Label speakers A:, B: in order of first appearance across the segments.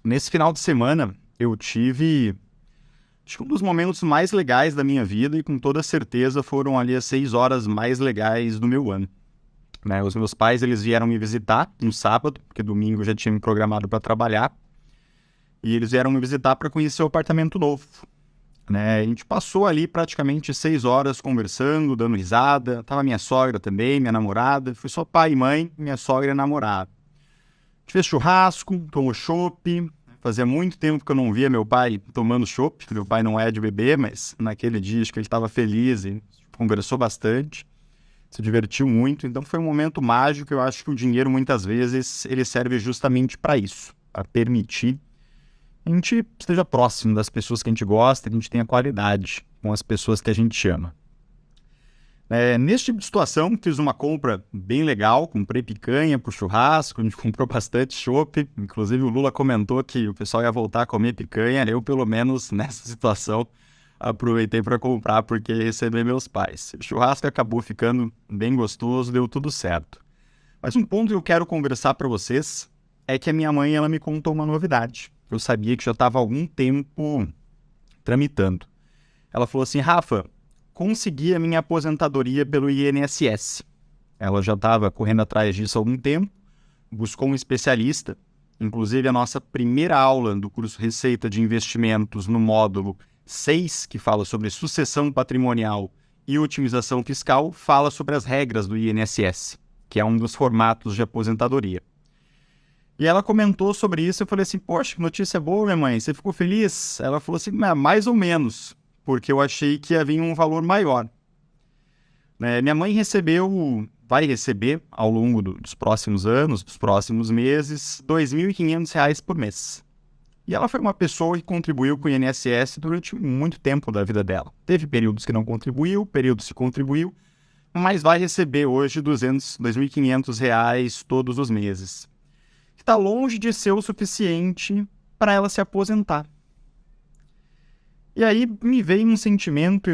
A: Nesse final de semana, eu tive acho que um dos momentos mais legais da minha vida e com toda certeza foram ali as 6 horas mais legais do meu ano. Né? Os meus pais, eles vieram me visitar no sábado, porque domingo eu já tinha me programado para trabalhar, e eles vieram me visitar para conhecer o apartamento novo. Né? A gente passou ali praticamente 6 horas conversando, dando risada. Tava minha sogra também, minha namorada. Foi só pai e mãe, minha sogra e namorada. A gente fez churrasco, tomou chopp. Fazia muito tempo que eu não via meu pai tomando chopp. Meu pai não é de beber, mas naquele dia acho que ele estava feliz e conversou bastante. Se divertiu muito. Então foi um momento mágico. Eu acho que o dinheiro muitas vezes ele serve justamente para isso, para permitir a gente esteja próximo das pessoas que a gente gosta, que a gente tenha qualidade com as pessoas que a gente ama. Nesse tipo de situação, fiz uma compra bem legal, comprei picanha pro churrasco, a gente comprou bastante chopp, inclusive o Lula comentou que o pessoal ia voltar a comer picanha, eu pelo menos nessa situação aproveitei para comprar porque ia receber meus pais. O churrasco acabou ficando bem gostoso, deu tudo certo. Mas um ponto que eu quero conversar para vocês é que a minha mãe ela me contou uma novidade. Eu sabia que já estava há algum tempo tramitando. Ela falou assim, Rafa, consegui a minha aposentadoria pelo INSS. Ela já estava correndo atrás disso há algum tempo, buscou um especialista. Inclusive, a nossa primeira aula do curso Receita de Investimentos no módulo 6, que fala sobre sucessão patrimonial e otimização fiscal, fala sobre as regras do INSS, que é um dos formatos de aposentadoria. E ela comentou sobre isso, eu falei assim, poxa, que notícia boa, minha mãe, você ficou feliz? Ela falou assim, mais ou menos, porque eu achei que ia vir um valor maior. Minha mãe vai receber, ao longo dos próximos anos, dos próximos meses, R$ 2.500 por mês. E ela foi uma pessoa que contribuiu com o INSS durante muito tempo da vida dela. Teve períodos que não contribuiu, períodos que contribuiu, mas vai receber hoje R$ 2.500 todos os meses. Está longe de ser o suficiente para ela se aposentar. E aí me veio um sentimento e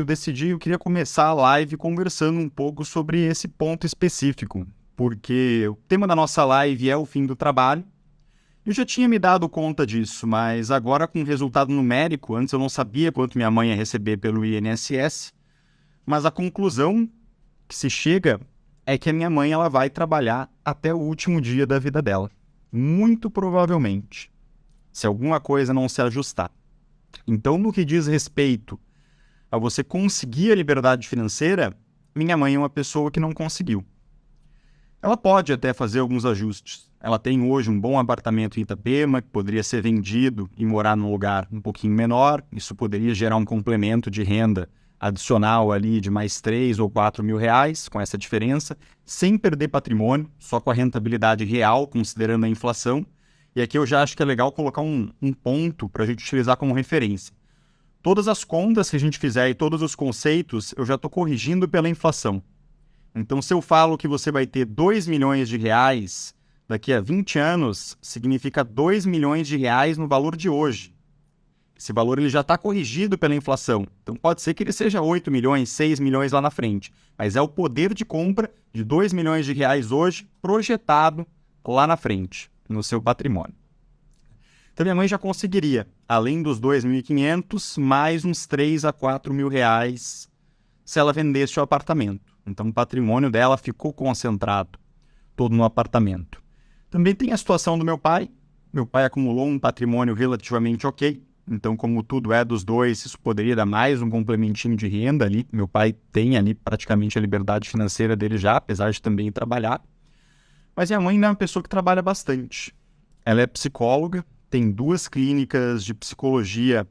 A: eu queria começar a live conversando um pouco sobre esse ponto específico, porque o tema da nossa live é o fim do trabalho. Eu já tinha me dado conta disso, mas agora com o resultado numérico, antes eu não sabia quanto minha mãe ia receber pelo INSS, mas a conclusão que se chega é que a minha mãe ela vai trabalhar até o último dia da vida dela. Muito provavelmente, se alguma coisa não se ajustar. Então, no que diz respeito a você conseguir a liberdade financeira, minha mãe é uma pessoa que não conseguiu. Ela pode até fazer alguns ajustes. Ela tem hoje um bom apartamento em Itapema, que poderia ser vendido e morar num lugar um pouquinho menor. Isso poderia gerar um complemento de renda adicional ali de mais 3 ou 4 mil reais, com essa diferença, sem perder patrimônio, só com a rentabilidade real, considerando a inflação. E aqui eu já acho que é legal colocar um ponto para a gente utilizar como referência. Todas as contas que a gente fizer e todos os conceitos, eu já estou corrigindo pela inflação. Então, se eu falo que você vai ter 2 milhões de reais daqui a 20 anos, significa 2 milhões de reais no valor de hoje. Esse valor ele já está corrigido pela inflação. Então, pode ser que ele seja 8 milhões, 6 milhões lá na frente. Mas é o poder de compra de 2 milhões de reais hoje projetado lá na frente, no seu patrimônio. Então, minha mãe já conseguiria, além dos 2.500, mais uns 3 a 4 mil reais se ela vendesse o apartamento. Então, o patrimônio dela ficou concentrado todo no apartamento. Também tem a situação do meu pai. Meu pai acumulou um patrimônio relativamente ok. Então, como tudo é dos dois, isso poderia dar mais um complementinho de renda ali. Meu pai tem ali praticamente a liberdade financeira dele já, apesar de também trabalhar. Mas minha mãe é uma pessoa que trabalha bastante. Ela é psicóloga, tem 2 clínicas de psicologia,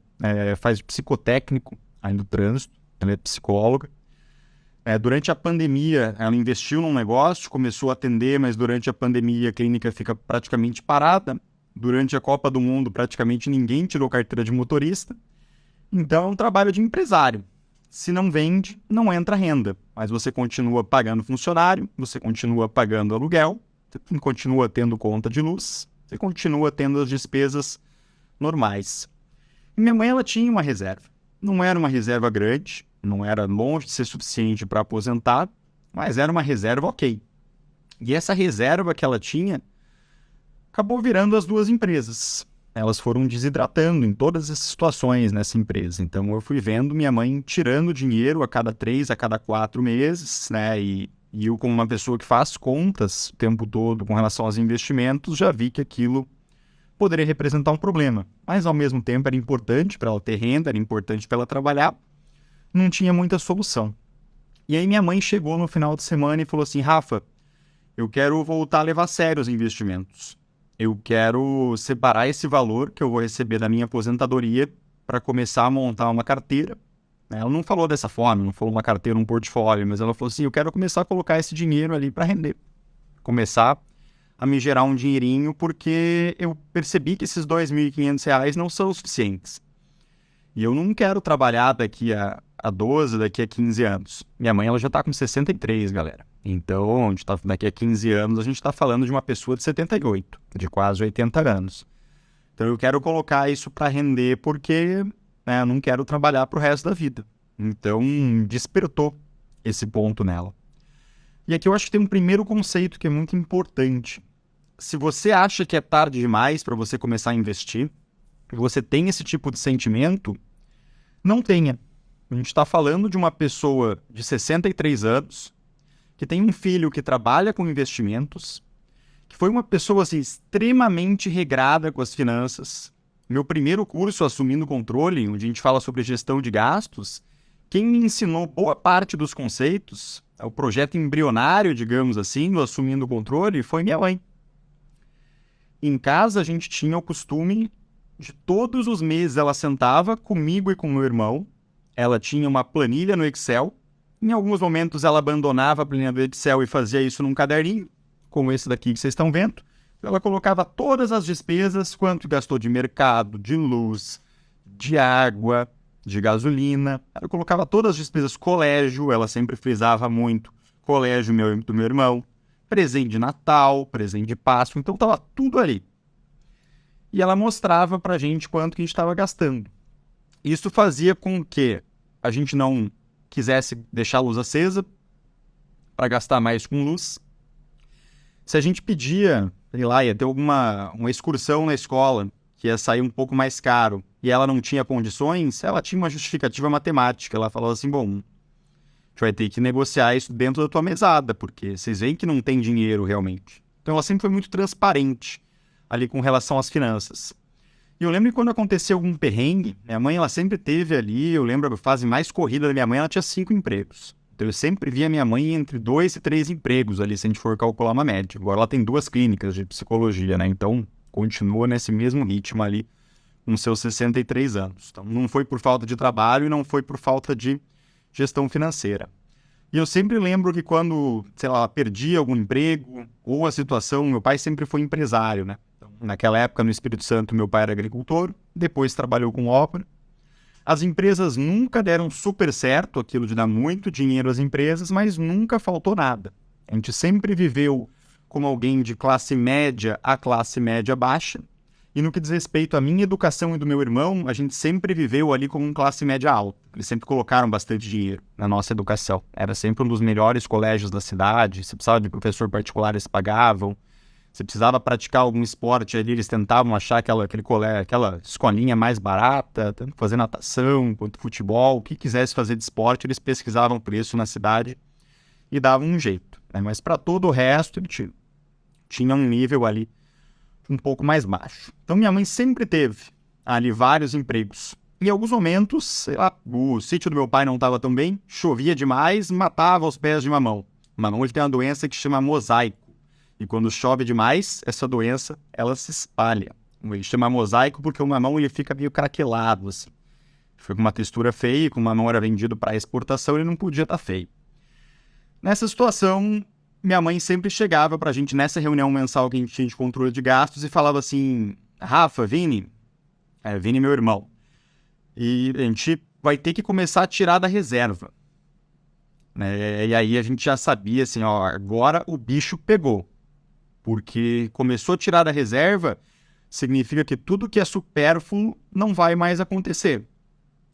A: faz psicotécnico aí no trânsito. Ela é psicóloga. Durante a pandemia, ela investiu num negócio, começou a atender, mas durante a pandemia a clínica fica praticamente parada. Durante a Copa do Mundo, praticamente ninguém tirou carteira de motorista. Então, é um trabalho de empresário. Se não vende, não entra renda. Mas você continua pagando funcionário, você continua pagando aluguel, você continua tendo conta de luz, você continua tendo as despesas normais. E minha mãe ela tinha uma reserva. Não era uma reserva grande, não era longe de ser suficiente para aposentar, mas era uma reserva ok. E essa reserva que ela tinha acabou virando as 2 empresas. elas foram desidratando em todas as situações nessa empresa. Então, eu fui vendo minha mãe tirando dinheiro a cada 3, a cada 4 meses, né? E eu, como uma pessoa que faz contas o tempo todo com relação aos investimentos, já vi que aquilo poderia representar um problema. Mas, ao mesmo tempo, era importante para ela ter renda, era importante para ela trabalhar. Não tinha muita solução. E aí minha mãe chegou no final de semana e falou assim: Rafa, eu quero voltar a levar a sério os investimentos. Eu quero separar esse valor que eu vou receber da minha aposentadoria para começar a montar uma carteira. Ela não falou dessa forma, não falou uma carteira, um portfólio, mas ela falou assim: eu quero começar a colocar esse dinheiro ali para render. Começar a me gerar um dinheirinho, porque eu percebi que esses R$ 2.500 não são suficientes. E eu não quero trabalhar daqui a 12, daqui a 15 anos. Minha mãe ela já está com 63, galera. Então, daqui a 15 anos, a gente está falando de uma pessoa de 78, de quase 80 anos. Então, eu quero colocar isso para render porque eu não quero trabalhar para o resto da vida. Então, despertou esse ponto nela. E aqui eu acho que tem um primeiro conceito que é muito importante. Se você acha que é tarde demais para você começar a investir, e você tem esse tipo de sentimento, não tenha. A gente está falando de uma pessoa de 63 anos, que tem um filho que trabalha com investimentos, que foi uma pessoa assim, extremamente regrada com as finanças. Meu primeiro curso, Assumindo Controle, onde a gente fala sobre gestão de gastos, quem me ensinou boa parte dos conceitos, o projeto embrionário, digamos assim, do Assumindo Controle, foi minha mãe. Em casa, a gente tinha o costume de todos os meses ela sentava comigo e com meu irmão, ela tinha uma planilha no Excel, em alguns momentos ela abandonava a planilha do Excel e fazia isso num caderninho, como esse daqui que vocês estão vendo. Ela colocava todas as despesas, quanto gastou de mercado, de luz, de água, de gasolina. Ela colocava todas as despesas, colégio, ela sempre frisava muito, colégio do meu irmão, presente de Natal, presente de Páscoa, então estava tudo ali. E ela mostrava pra gente quanto que a gente estava gastando. Isso fazia com que a gente não quisesse deixar a luz acesa para gastar mais com luz. Se a gente pedia, sei lá, ia ter uma excursão na escola, que ia sair um pouco mais caro, e ela não tinha condições, ela tinha uma justificativa matemática. Ela falava assim: bom, a gente vai ter que negociar isso dentro da tua mesada, porque vocês veem que não tem dinheiro realmente. Então ela sempre foi muito transparente ali com relação às finanças. E eu lembro que quando aconteceu algum perrengue, minha mãe ela sempre teve ali, eu lembro a fase mais corrida da minha mãe, ela tinha 5 empregos. Então eu sempre via minha mãe entre 2 e 3 empregos ali, se a gente for calcular uma média. Agora ela tem 2 clínicas de psicologia, né? Então continua nesse mesmo ritmo ali, com seus 63 anos. Então não foi por falta de trabalho e não foi por falta de gestão financeira. E eu sempre lembro que quando, sei lá, perdi algum emprego ou a situação, meu pai sempre foi empresário, né? Então, naquela época, no Espírito Santo, meu pai era agricultor, depois trabalhou com obra. As empresas nunca deram super certo, aquilo de dar muito dinheiro às empresas, mas nunca faltou nada. A gente sempre viveu como alguém de classe média a classe média baixa, e no que diz respeito à minha educação e do meu irmão, a gente sempre viveu ali como classe média alta. Eles sempre colocaram bastante dinheiro na nossa educação. Era sempre um dos melhores colégios da cidade. Se precisava de professor particular, eles pagavam. Se precisava praticar algum esporte ali, eles tentavam achar aquela escolinha mais barata, tanto fazer natação quanto futebol. O que quisesse fazer de esporte, eles pesquisavam preço na cidade e davam um jeito, né? Mas para todo o resto, ele tinha um nível ali um pouco mais baixo. Então minha mãe sempre teve ali vários empregos. Em alguns momentos, sei lá, o sítio do meu pai não estava tão bem, chovia demais, matava os pés de mamão. Mamão ele tem uma doença que chama mosaico. E quando chove demais, essa doença ela se espalha. Ele chama mosaico porque o mamão ele fica meio craquelado, assim. Foi com uma textura feia, como o mamão era vendido para exportação, ele não podia estar feio. Nessa situação, minha mãe sempre chegava pra gente nessa reunião mensal que a gente tinha de controle de gastos e falava assim: Rafa, Vini, Vini meu irmão, e a gente vai ter que começar a tirar da reserva. E aí a gente já sabia assim, ó, agora o bicho pegou. Porque começou a tirar da reserva, significa que tudo que é supérfluo não vai mais acontecer.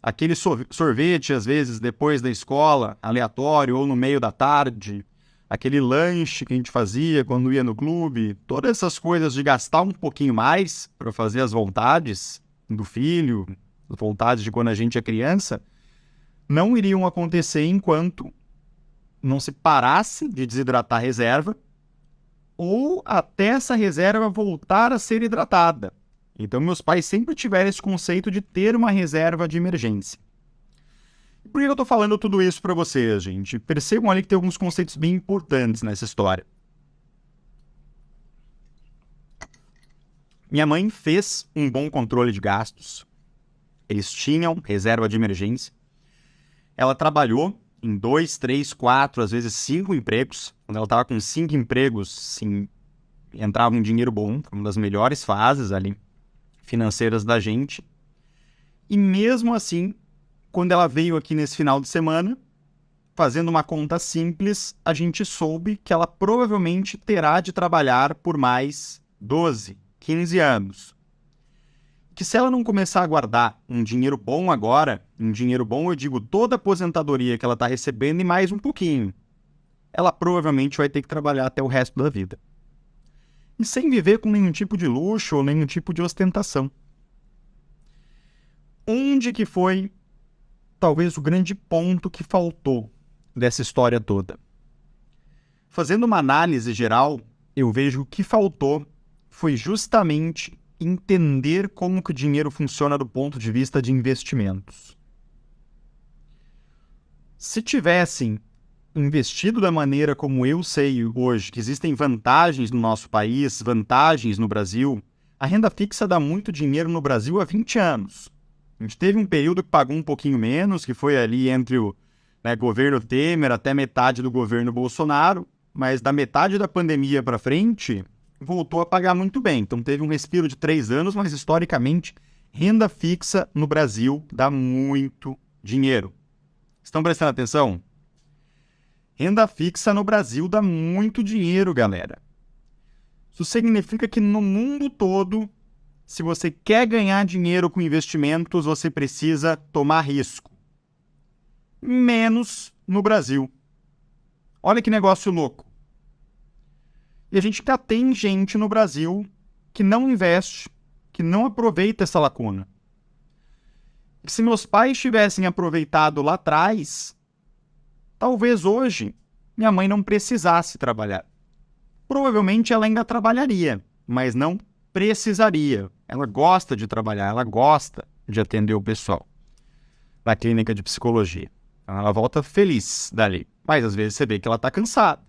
A: Aquele sorvete, às vezes, depois da escola, aleatório ou no meio da tarde, aquele lanche que a gente fazia quando ia no clube, todas essas coisas de gastar um pouquinho mais para fazer as vontades do filho, as vontades de quando a gente é criança, não iriam acontecer enquanto não se parasse de desidratar a reserva ou até essa reserva voltar a ser hidratada. Então, meus pais sempre tiveram esse conceito de ter uma reserva de emergência. Por que eu estou falando tudo isso para vocês, gente? Percebam ali que tem alguns conceitos bem importantes nessa história. Minha mãe fez um bom controle de gastos. Eles tinham reserva de emergência. Ela trabalhou em 2, 3, 4, às vezes 5 empregos. Quando ela estava com 5 empregos, sim, entrava um dinheiro bom. Foi uma das melhores fases ali financeiras da gente. E mesmo assim, quando ela veio aqui nesse final de semana, fazendo uma conta simples, a gente soube que ela provavelmente terá de trabalhar por mais 12, 15 anos. Que se ela não começar a guardar um dinheiro bom agora, um dinheiro bom eu digo toda a aposentadoria que ela está recebendo e mais um pouquinho, ela provavelmente vai ter que trabalhar até o resto da vida. E sem viver com nenhum tipo de luxo ou nenhum tipo de ostentação. Onde que foi talvez o grande ponto que faltou dessa história toda? Fazendo uma análise geral, eu vejo que o que faltou foi justamente entender como que o dinheiro funciona do ponto de vista de investimentos. Se tivessem investido da maneira como eu sei hoje, que existem vantagens no nosso país, vantagens no Brasil, a renda fixa dá muito dinheiro no Brasil há 20 anos. A gente teve um período que pagou um pouquinho menos, que foi ali entre o governo Temer até metade do governo Bolsonaro, mas da metade da pandemia para frente, voltou a pagar muito bem. Então teve um respiro de 3 anos, mas historicamente, renda fixa no Brasil dá muito dinheiro. Estão prestando atenção? Renda fixa no Brasil dá muito dinheiro, galera. Isso significa que no mundo todo, se você quer ganhar dinheiro com investimentos, você precisa tomar risco. Menos no Brasil. Olha que negócio louco. E a gente já tem gente no Brasil que não investe, que não aproveita essa lacuna. E se meus pais tivessem aproveitado lá atrás, talvez hoje minha mãe não precisasse trabalhar. Provavelmente ela ainda trabalharia, mas não precisaria. Ela gosta de trabalhar, ela gosta de atender o pessoal na clínica de psicologia. Ela volta feliz dali, mas às vezes você vê que ela está cansada.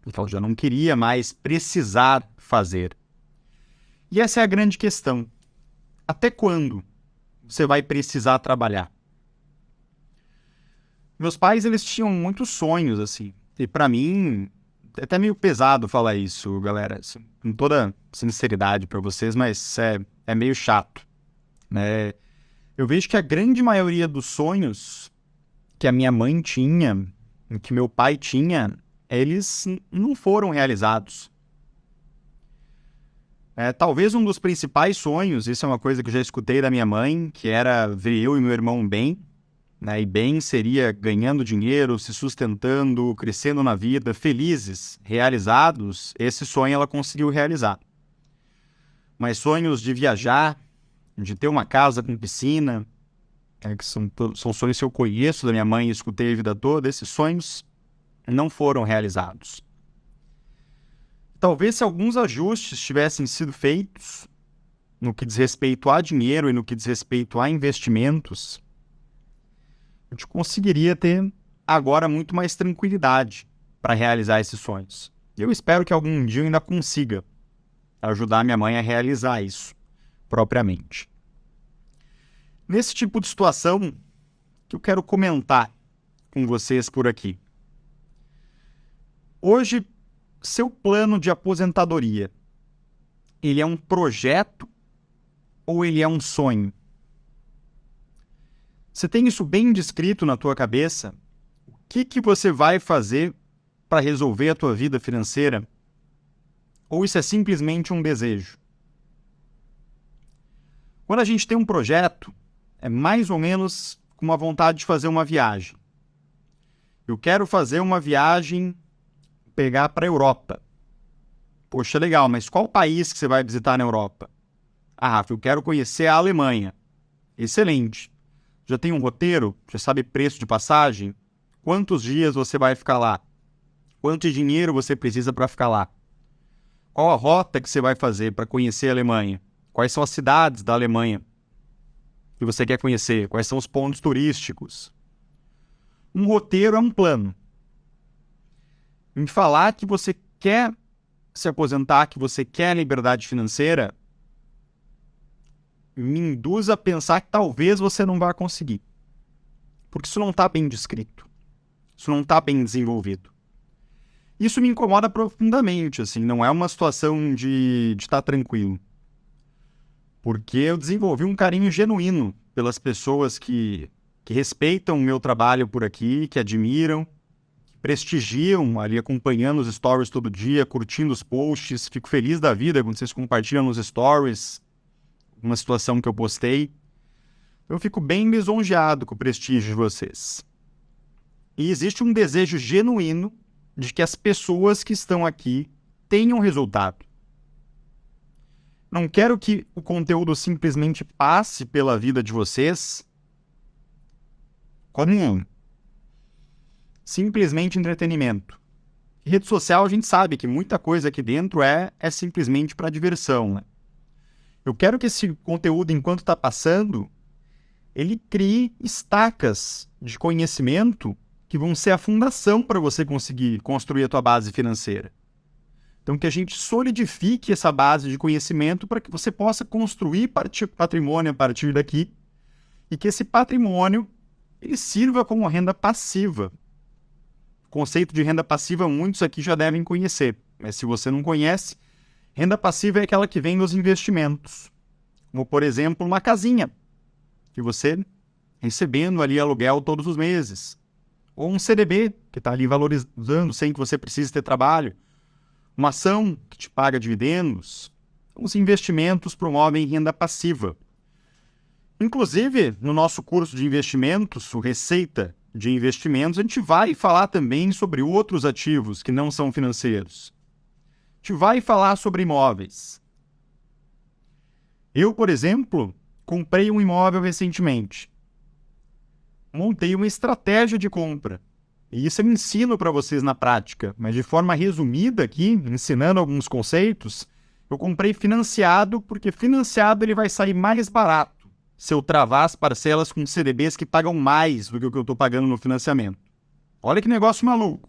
A: Então já não queria mais precisar fazer. E essa é a grande questão. Até quando você vai precisar trabalhar? Meus pais, eles tinham muitos sonhos, assim. E para mim, é até meio pesado falar isso, galera. Assim, com toda sinceridade para vocês, mas é meio chato, né? Eu vejo que a grande maioria dos sonhos que a minha mãe tinha, que meu pai tinha, eles não foram realizados. Talvez um dos principais sonhos, isso é uma coisa que eu já escutei da minha mãe, que era ver eu e meu irmão bem, né? E bem seria ganhando dinheiro, se sustentando, crescendo na vida, felizes, realizados. Esse sonho ela conseguiu realizar. Mas sonhos de viajar, de ter uma casa com piscina, que são sonhos que eu conheço da minha mãe e escutei a vida toda, esses sonhos não foram realizados. Talvez se alguns ajustes tivessem sido feitos no que diz respeito a dinheiro e no que diz respeito a investimentos, a gente conseguiria ter agora muito mais tranquilidade para realizar esses sonhos. Eu espero que algum dia eu ainda consiga ajudar minha mãe a realizar isso propriamente. Nesse tipo de situação que eu quero comentar com vocês por aqui. Hoje, seu plano de aposentadoria, ele é um projeto ou ele é um sonho? Você tem isso bem descrito na tua cabeça? O que você vai fazer para resolver a tua vida financeira? Ou isso é simplesmente um desejo? Quando a gente tem um projeto, é mais ou menos com uma vontade de fazer uma viagem. Eu quero fazer uma viagem pegar para a Europa. Poxa, legal, mas qual país que você vai visitar na Europa? Ah, Rafa, eu quero conhecer a Alemanha. Excelente. Já tem um roteiro? Já sabe preço de passagem? Quantos dias você vai ficar lá? Quanto dinheiro você precisa para ficar lá? Qual a rota que você vai fazer para conhecer a Alemanha? Quais são as cidades da Alemanha que você quer conhecer? Quais são os pontos turísticos? Um roteiro é um plano. Me falar que você quer se aposentar, que você quer liberdade financeira, me induz a pensar que talvez você não vá conseguir. Porque isso não está bem descrito. Isso não está bem desenvolvido. Isso me incomoda profundamente, assim, não é uma situação de estar tranquilo. Porque eu desenvolvi um carinho genuíno pelas pessoas que respeitam o meu trabalho por aqui, que admiram, que prestigiam ali, acompanhando os stories todo dia, curtindo os posts. Fico feliz da vida quando vocês compartilham nos stories uma situação que eu postei. Eu fico bem lisonjeado com o prestígio de vocês. E existe um desejo genuíno de que as pessoas que estão aqui tenham resultado. Não quero que o conteúdo simplesmente passe pela vida de vocês como simplesmente entretenimento. Em rede social a gente sabe que muita coisa aqui dentro é simplesmente para diversão, né? Eu quero que esse conteúdo, enquanto está passando, ele crie estacas de conhecimento que vão ser a fundação para você conseguir construir a tua base financeira. Então, que a gente solidifique essa base de conhecimento para que você possa construir patrimônio a partir daqui e que esse patrimônio ele sirva como renda passiva. O conceito de renda passiva muitos aqui já devem conhecer, mas se você não conhece, renda passiva é aquela que vem dos investimentos, como, por exemplo, uma casinha, que você recebendo ali aluguel todos os meses. Ou um CDB, que está ali valorizando sem que você precise ter trabalho. Uma ação que te paga dividendos. Os investimentos promovem renda passiva. Inclusive, no nosso curso de investimentos, o Receita de Investimentos, a gente vai falar também sobre outros ativos que não são financeiros. A gente vai falar sobre imóveis. Eu, por exemplo, comprei um imóvel recentemente. Montei uma estratégia de compra. E isso eu ensino para vocês na prática, mas de forma resumida aqui, ensinando alguns conceitos, eu comprei financiado, porque financiado ele vai sair mais barato se eu travar as parcelas com CDBs que pagam mais do que o que eu estou pagando no financiamento. Olha que negócio maluco.